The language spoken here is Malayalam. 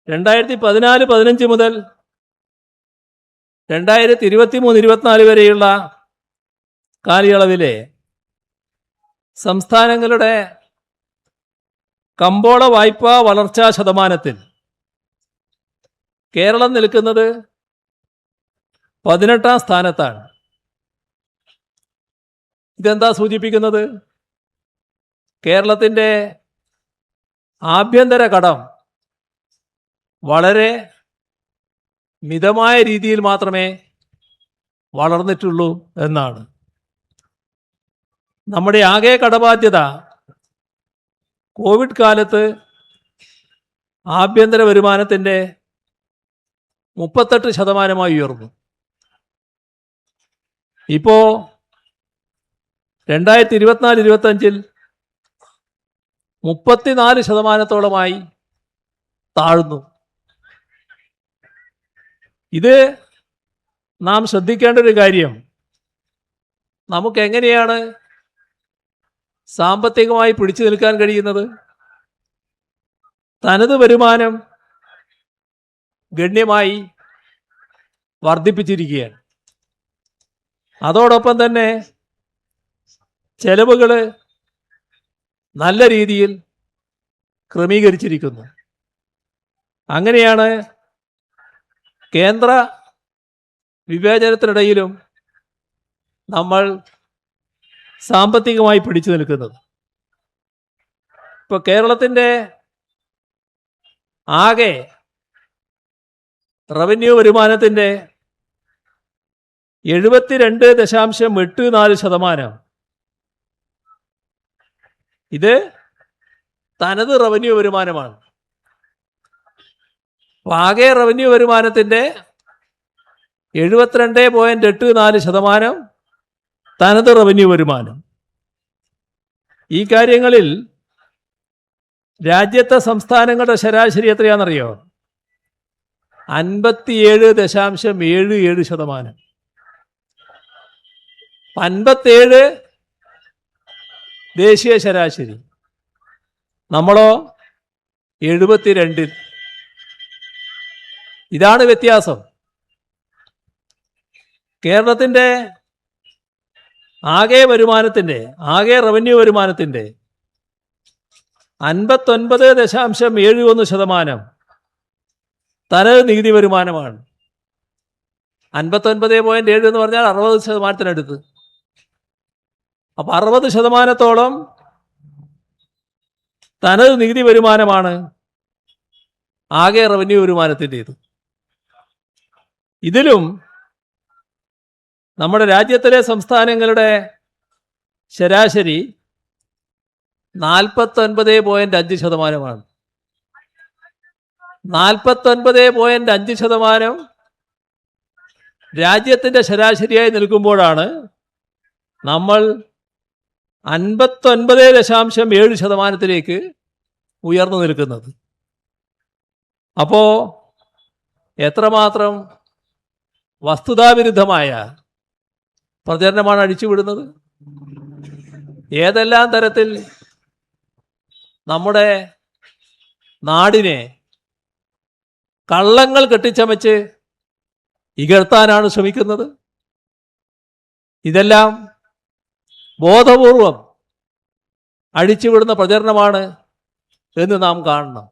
2014-15 മുതൽ 2023-24 വരെയുള്ള കാലയളവിലെ സംസ്ഥാനങ്ങളുടെ കമ്പോള വായ്പാ വളർച്ചാ ശതമാനത്തിൽ കേരളം നിൽക്കുന്നത് 18ാം സ്ഥാനത്താണ്. ഇതെന്താ സൂചിപ്പിക്കുന്നത്? കേരളത്തിൻ്റെ ആഭ്യന്തര കടം വളരെ മിതമായ രീതിയിൽ മാത്രമേ വളർന്നിട്ടുള്ളൂ എന്നാണ്. നമ്മുടെ ആകെ കടബാധ്യത കോവിഡ് കാലത്ത് ആഭ്യന്തര വരുമാനത്തിൻ്റെ 38% ഉയർന്നു. ഇപ്പോൾ 2024-25 34% താഴ്ന്നു. ഇത് നാം ശ്രദ്ധിക്കേണ്ട ഒരു കാര്യം, നമുക്കെങ്ങനെയാണ് സാമ്പത്തികമായി പിടിച്ചു നിൽക്കാൻ കഴിയുന്നത്? തനത് വരുമാനം ഗണ്യമായി വർദ്ധിപ്പിച്ചിരിക്കുകയാണ്. അതോടൊപ്പം തന്നെ ചെലവുകൾ നല്ല രീതിയിൽ ക്രമീകരിച്ചിരിക്കുന്നു. അങ്ങനെയാണ് കേന്ദ്ര വിവേചനത്തിനിടയിലും നമ്മൾ സാമ്പത്തികമായി പിടിച്ചു നിൽക്കുന്നത്. ഇപ്പോൾ കേരളത്തിൻ്റെ ആകെ റവന്യൂ വരുമാനത്തിൻ്റെ 72.84% ഇത് തനത് റവന്യൂ വരുമാനമാണ്. ആകെ റവന്യൂ വരുമാനത്തിൻ്റെ 72.84% തനത് റവന്യൂ വരുമാനം. ഈ കാര്യങ്ങളിൽ രാജ്യത്തെ സംസ്ഥാനങ്ങളുടെ ശരാശരി എത്രയാണെന്നറിയോ? 57.77%. 57 ദേശീയ ശരാശരി, നമ്മളോ 72. ഇതാണ് വ്യത്യാസം. കേരളത്തിൻ്റെ ആകെ റവന്യൂ വരുമാനത്തിൻ്റെ 59.71% തനത് നികുതി വരുമാനമാണ്. 59.7 എന്ന് പറഞ്ഞാൽ 60%. അപ്പോൾ 60%-ഓളം തനത് നികുതി വരുമാനമാണ് ആകെ റവന്യൂ വരുമാനത്തിൻ്റേത്. ഇതിലും നമ്മുടെ രാജ്യത്തിലെ സംസ്ഥാനങ്ങളുടെ ശരാശരി 49.5%. 49.5% രാജ്യത്തിൻ്റെ ശരാശരിയായി നിൽക്കുമ്പോഴാണ് നമ്മൾ 59.7%-ലേക്ക് ഉയർന്നു നിൽക്കുന്നത്. അപ്പോൾ എത്രമാത്രം വസ്തുതാവിരുദ്ധമായ പ്രചരണമാണ് അഴിച്ചുവിടുന്നത്? ഏതെല്ലാം തരത്തിൽ നമ്മുടെ നാടിനെ കള്ളങ്ങൾ കെട്ടിച്ചമച്ച് ഇകഴ്ത്താനാണ് ശ്രമിക്കുന്നത്? ഇതെല്ലാം ബോധപൂർവം അഴിച്ചുവിടുന്ന പ്രചരണമാണ് എന്ന് നാം കാണണം.